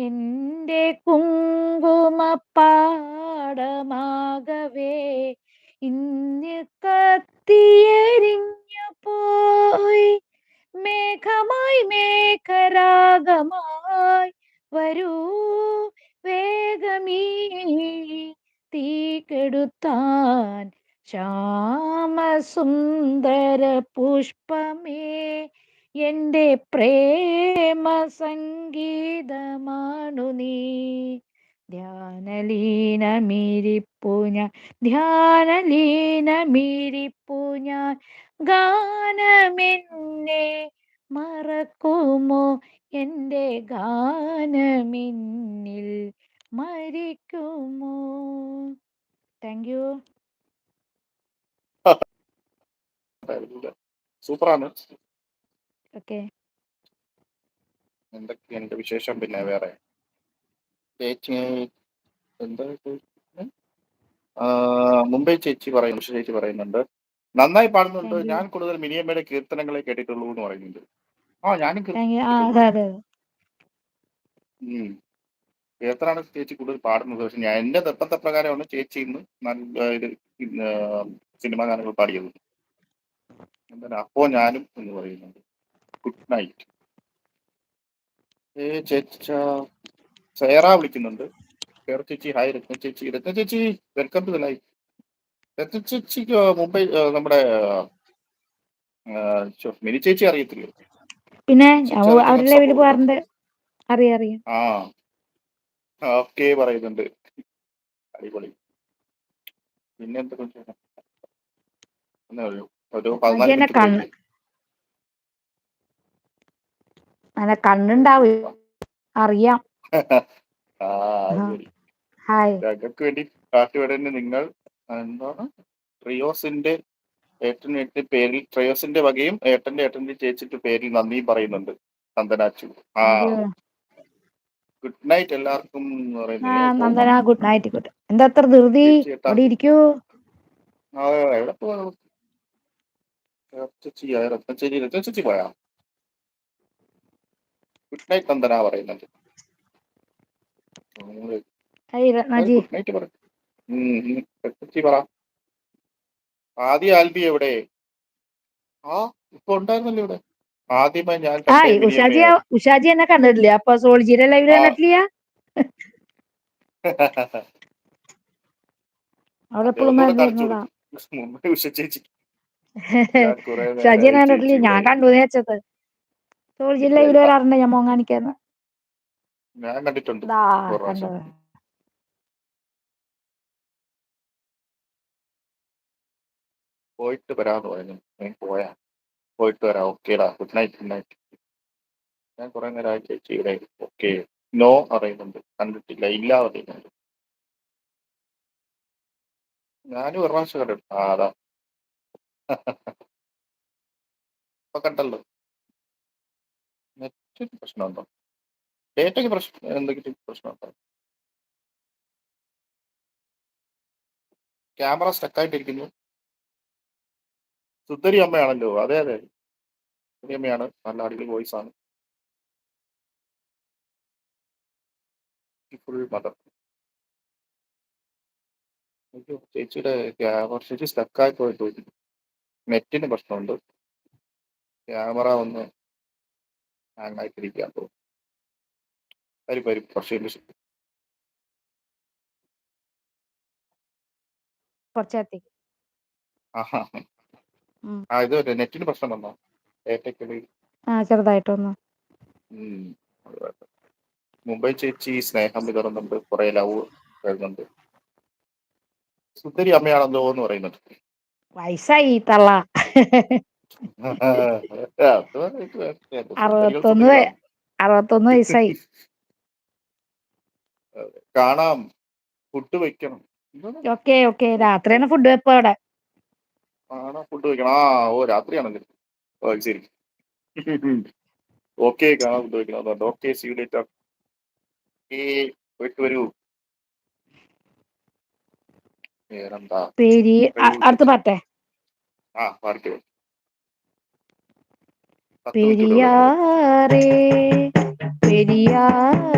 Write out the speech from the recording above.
എന്റെ കുങ്കുമപ്പാടമാകവേ ഇന്ന് കത്തിയെരിഞ്ഞു പോയി. മേഘമായി മേഘരാഗമായി വരൂ വേഗമീ തീ കെടുത്താൻ. ശ്യാമസുന്ദര പുഷ്പമേ, എന്റെ പ്രേമ സംഗീതമാണു നീ. ധ്യാനലീനമിരിപ്പു ഞാൻ, ധ്യാനലീനമിരിപ്പു ഞാൻ. ഗാനമെന്നെ മറക്കുമോ, എന്റെ ഗാനമെന്നിൽ മരിക്കുമോ? Thank you. സൂപ്പറാണ്. ഓക്കെ, എന്തൊക്കെയുണ്ട് വിശേഷം? പിന്നെ വേറെ ചേച്ചി എന്താ മുംബൈ ചേച്ചി പറയുന്നു, ഉഷ ചേച്ചി പറയുന്നുണ്ട് നന്നായി പാടുന്നുണ്ട്. താങ്ക് യു, ഞാൻ കൂടുതൽ മിനിയമ്മയുടെ കീർത്തനങ്ങളെ കേട്ടിട്ടുള്ളൂ എന്ന് പറയുന്നുണ്ട്. ഞാനും താങ്ക് യു. കേട്ടിട്ടുണ്ട്. അതെ. കീർത്തനാണ് ചേച്ചി കൂടുതൽ പാടുന്നത്. പക്ഷെ ഞാൻ എന്റെ നിർബന്ധ പ്രകാരമാണ് ചേച്ചി ഇന്ന് നല്ല ഇത് സിനിമാ ഗാനങ്ങൾ പാടിയത്. എന്താണ് അപ്പോ ഞാനും എന്ന് പറയുന്നുണ്ട്. Good night. സേറ വിളിക്കുന്നുണ്ട്. സേറ ചേച്ചി ഹായ്. രത്ന ചേച്ചി വെൽക്കം ടു ദ ലൈഫ്. രത്ന ചേച്ചിക്ക് മുംബൈ നമ്മുടെ മിനി ചേച്ചി അറിയത്തില്ലേ? പിന്നെ ചേച്ചി അതിന് അവരുടെ ലൈവിൽ പോകാറുണ്ട്. അറിയാം. ഓക്കെ പറയുന്നുണ്ട്. അടിപൊളി. പിന്നെ എന്താ ഒരു 14 മിനിറ്റ് കൂടെ ഇല്ലേ? കണ്ണുണ്ടാവും, അറിയാം. ശരി. ഹായ്. ഞങ്ങൾക്ക് വേണ്ടി കാട്ടുവടന് നിങ്ങൾ എന്താണ് ട്രിയോസിന്റെ ഏട്ടന്റെ പേരിൽ, ട്രിയോസിന്റെ വകയും ഏട്ടന്റെ ചേച്ചിന്റെ പേരിൽ നന്ദിയും പറയുന്നുണ്ട് നന്ദനാച്ചു. ഗുഡ് നൈറ്റ് എല്ലാവർക്കും നന്ദന ഗുഡ് നൈറ്റ്. എന്താ അത്ര ധൃതി? അവിടെ ഇരിക്കൂ. എവിടെ പോവാ? രത്നച്ചേച്ചി പോയാ? ഗുഡ് നൈറ്റ് നന്ദന പറയുന്നുണ്ട്. ഗുഡ് നൈറ്റ് പറ. രത്നച്ചി പറ. ആദ്യ ആൽബി എവിടെ? ഇപ്പൊ ഉണ്ടായിരുന്നല്ലോ ഇവിടെ. ആദ്യമായി ഞാൻ ഉഷാജി എന്നെ കണ്ടിട്ടില്ല. അപ്പൊ സോൾജിയുടെ ലൈവിൽ കണ്ടിട്ടില്ല. അവിടെ എപ്പോഴും വരുന്നതാ. ഉഷാജിയെ കണ്ടിട്ടില്ല. ഞാൻ കണ്ടു വെച്ചത്. സോൾജിയുടെ ലൈവിൽ വരാറുണ്ട് ഞാൻ മോൻ കാണിക്കാന്ന്. ഞാൻ കണ്ടിട്ടുണ്ട്. കണ്ടത്. പോയിട്ട് വരാന്ന് പറഞ്ഞു. പോയാ പോയിട്ട് വരാം. ഓക്കേടാ. Good night. ഞാൻ കുറെ നേരം ചേച്ചി ഇവിടെ. ഓക്കെ. നോ അറിയുന്നുണ്ട്. കണ്ടിട്ടില്ല. ഇല്ല അറിയുന്നുണ്ട്. ഞാനും ഒരു പ്രാവശ്യം കണ്ടിട്ടു. അതാ ഇപ്പൊ കണ്ടല്ലോ. നെറ്റിന് പ്രശ്നമുണ്ടോ? ഡേറ്റയ്ക്ക് എന്തെങ്കിലും പ്രശ്നമുണ്ടോ? ക്യാമറ സ്റ്റക്കായിട്ടിരിക്കുന്നു. സുന്ദരി അമ്മയാണല്ലോ. അതെ സുന്ദരി അമ്മയാണ്. നല്ല അടിപൊളി വോയിസ് ആണ്. Full mother. ചേച്ചിയുടെ ചേച്ചി സ്റ്റക്കായി പോയിട്ട് നെറ്റിന് പ്രശ്നമുണ്ട്. ക്യാമറ ഒന്ന് ഹാങ് ആയിട്ടിരിക്കാൻ തോന്നും. വരും കുറച്ച് ഇത് നെറ്റിന് പ്രശ്നം വന്നോ? ചെറുതായിട്ടൊന്ന്. മുംബൈ ചേച്ചി സ്നേഹം വിതറുന്നുണ്ട്. കുറെ ലവ് വരുന്നുണ്ട്. സുന്ദരി അമ്മയാണല്ലോ എന്ന് പറയുന്നുണ്ട്. വയസ്സായി തള്ള. 61 വയസ്സായി. കാണാം. ഫുഡ് വെക്കണം. ഓക്കെ. രാത്രിയാണ് ഫുഡ് വെപ്പ് അവിടെ. ഫുഡ് വെക്കണം. രാത്രിയാണല്ലോ. ശരി. ഓക്കെ. കാണാൻ ഫുഡ് വെക്കണം. ഓക്കെ. See you later. പോയിട്ട് വരൂ. വേറെന്താ? അടുത്ത് പാട്ടെ. പാടിക്കോ. പെരിയാറേ പെരിയാർ